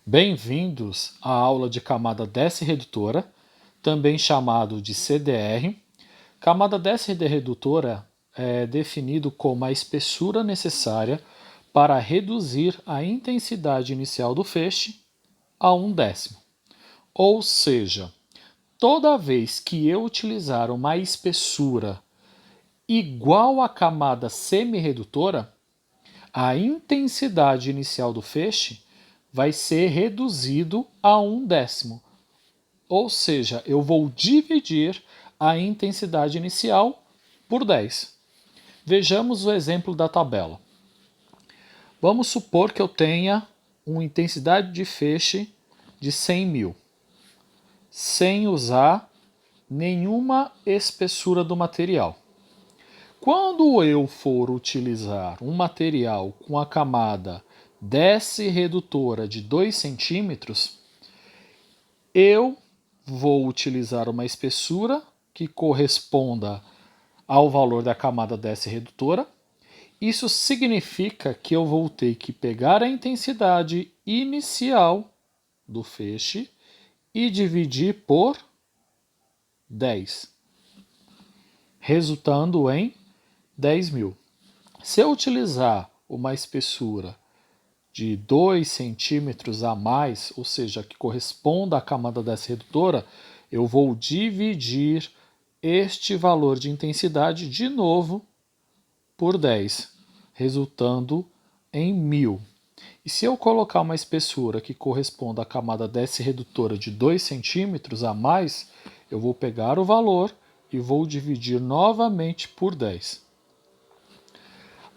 Bem-vindos à aula de camada Desce-redutora, também chamado de CDR. Camada Desce-redutora é definido como a espessura necessária para reduzir a intensidade inicial do feixe a 1/10. Ou seja, toda vez que eu utilizar uma espessura igual à camada semi-redutora, a intensidade inicial do feixe vai ser reduzido a 1/10. Ou seja, eu vou dividir a intensidade inicial por 10. Vejamos o exemplo da tabela. Vamos supor que eu tenha uma intensidade de feixe de 100.000, sem usar nenhuma espessura do material. Quando eu for utilizar um material com a camada Desce-redutora de 2 centímetros, eu vou utilizar uma espessura que corresponda ao valor da camada Desce-redutora. Isso significa que eu vou ter que pegar a intensidade inicial do feixe e dividir por 10, resultando em 10.000. Se eu utilizar uma espessura de 2 centímetros a mais, ou seja, que corresponda à camada Desce-redutora, eu vou dividir este valor de intensidade de novo por 10, resultando em 1.000. E se eu colocar uma espessura que corresponda à camada Desce-redutora de 2 centímetros a mais, eu vou pegar o valor e vou dividir novamente por 10.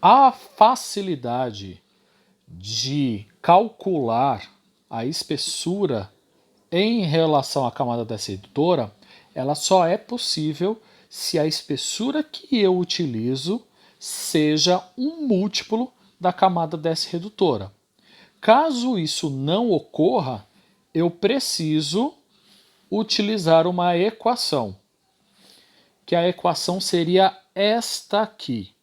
A facilidade de calcular a espessura em relação à camada Desce-redutora, ela só é possível se a espessura que eu utilizo seja um múltiplo da camada Desce-redutora. Caso isso não ocorra, eu preciso utilizar uma equação, que a equação seria esta aqui,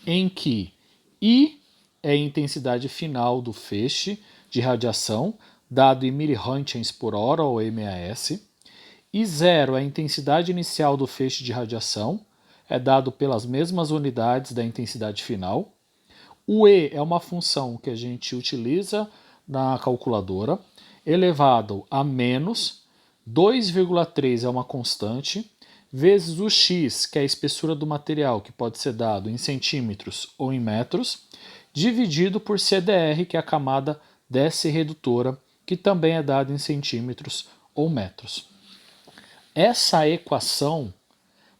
em que I é a intensidade final do feixe de radiação, dado em mRöntgens por hora, ou MAS. E 0 é a intensidade inicial do feixe de radiação, é dado pelas mesmas unidades da intensidade final. O E é uma função que a gente utiliza na calculadora, elevado a menos 2,3 é uma constante, vezes o x, que é a espessura do material, que pode ser dado em centímetros ou em metros, dividido por CDR, que é a camada Desce-redutora, que também é dada em centímetros ou metros. Essa equação,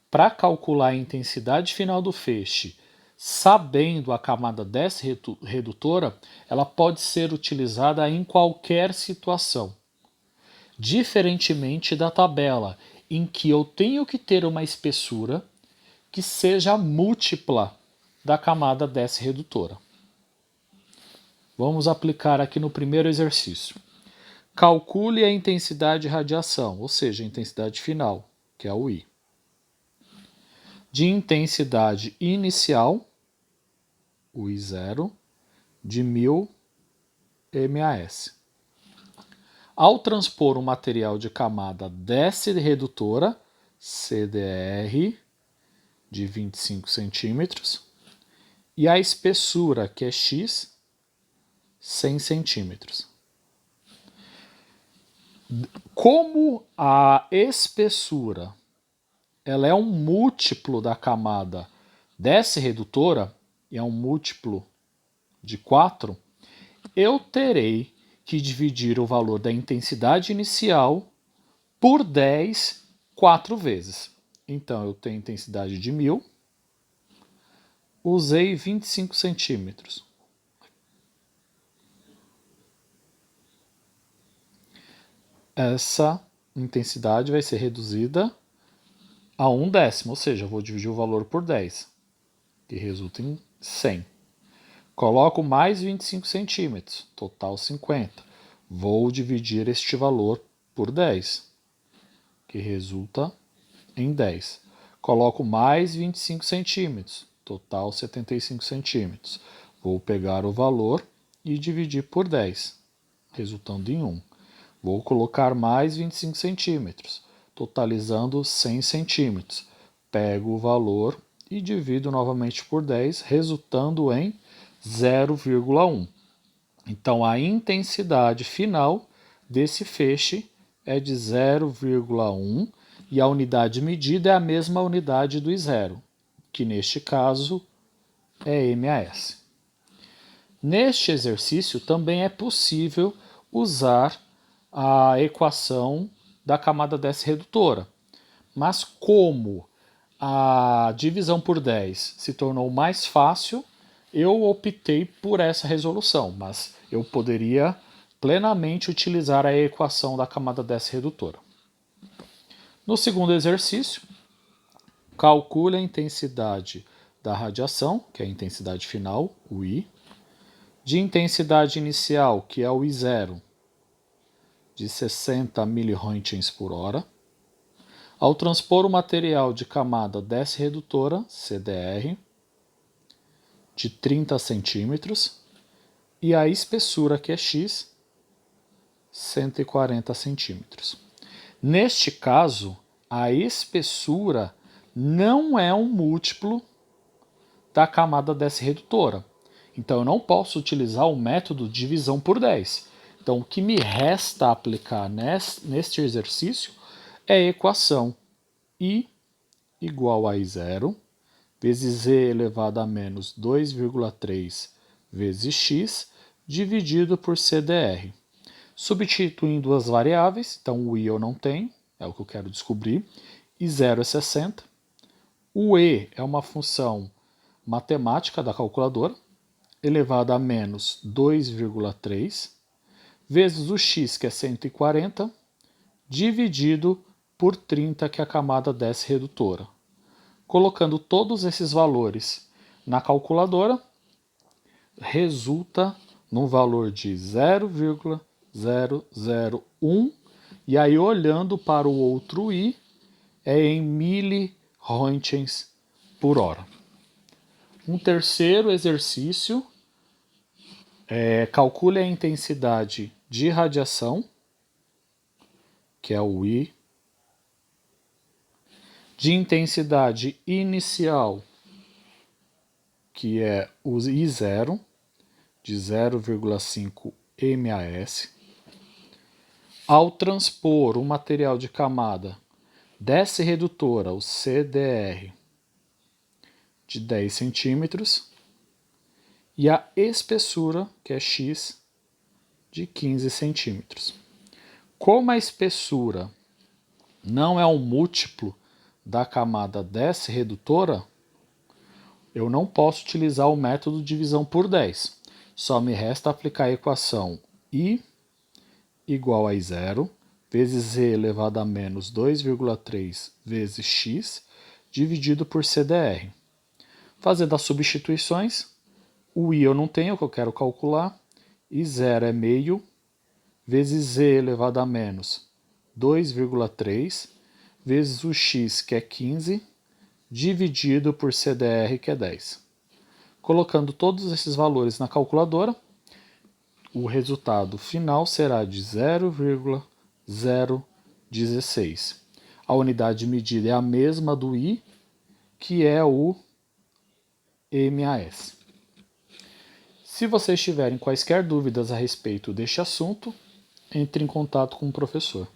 para calcular a intensidade final do feixe, sabendo a camada Desce-redutora, ela pode ser utilizada em qualquer situação. Diferentemente da tabela, em que eu tenho que ter uma espessura que seja múltipla da camada Desce-redutora. Vamos aplicar aqui no primeiro exercício. Calcule a intensidade de radiação, ou seja, a intensidade final, que é o I. De intensidade inicial, o I0, de 1.000 MAS. Ao transpor um material de camada Desce-redutora, CDR, de 25 centímetros, e a espessura, que é X, 100 centímetros. Como a espessura ela é um múltiplo da camada Desce-redutora, e é um múltiplo de 4, eu terei que dividir o valor da intensidade inicial por 10, 4 vezes. Então, eu tenho intensidade de 1.000, usei 25 centímetros. Essa intensidade vai ser reduzida a 1/10, ou seja, eu vou dividir o valor por 10, que resulta em 100. Coloco mais 25 centímetros, total 50. Vou dividir este valor por 10, que resulta em 10. Coloco mais 25 centímetros, total 75 centímetros. Vou pegar o valor e dividir por 10, resultando em 1. Vou colocar mais 25 centímetros, totalizando 100 centímetros. Pego o valor e divido novamente por 10, resultando em 0,1. Então, a intensidade final desse feixe é de 0,1 e a unidade medida é a mesma unidade do zero, que neste caso é MAS. Neste exercício também é possível usar a equação da camada desce-redutora, mas como a divisão por 10 se tornou mais fácil, eu optei por essa resolução, mas eu poderia plenamente utilizar a equação da camada desce-redutora. No segundo exercício, calcule a intensidade da radiação, que é a intensidade final, o I, de intensidade inicial, que é o I0, de 60 mRs por hora, ao transpor o material de camada desce-redutora, CDR, de 30 centímetros, e a espessura, que é X, 140 centímetros. Neste caso, a espessura não é um múltiplo da camada desce-redutora. Então, eu não posso utilizar o método de divisão por 10. Então, o que me resta aplicar neste exercício é a equação I igual a I0 vezes Z elevado a menos 2,3 vezes X dividido por CDR. Substituindo as variáveis, então o I eu não tenho, é o que eu quero descobrir, I0 é 60, o E é uma função matemática da calculadora, elevado a menos 2,3, vezes o X, que é 140, dividido por 30, que é a camada desce-redutora. Colocando todos esses valores na calculadora, resulta num valor de 0,001, e aí olhando para o outro I, é em mRs por hora. Um terceiro exercício calcule a intensidade de radiação, que é o I, de intensidade inicial, que é o I0, de 0,5 MAS, ao transpor o material de camada desce-redutora, o CDR, de 10 centímetros, e a espessura, que é X, de 15 centímetros. Como a espessura não é um múltiplo da camada desce-redutora, eu não posso utilizar o método de divisão por 10. Só me resta aplicar a equação I igual a I0 vezes Z elevado a menos 2,3 vezes X dividido por CDR. Fazendo as substituições, o I eu não tenho, que eu quero calcular, I0 é meio, vezes Z elevado a menos 2,3, vezes o X, que é 15, dividido por CDR, que é 10. Colocando todos esses valores na calculadora, o resultado final será de 0,016. A unidade medida é a mesma do I, que é o MAS. Se vocês tiverem quaisquer dúvidas a respeito deste assunto, entre em contato com o professor.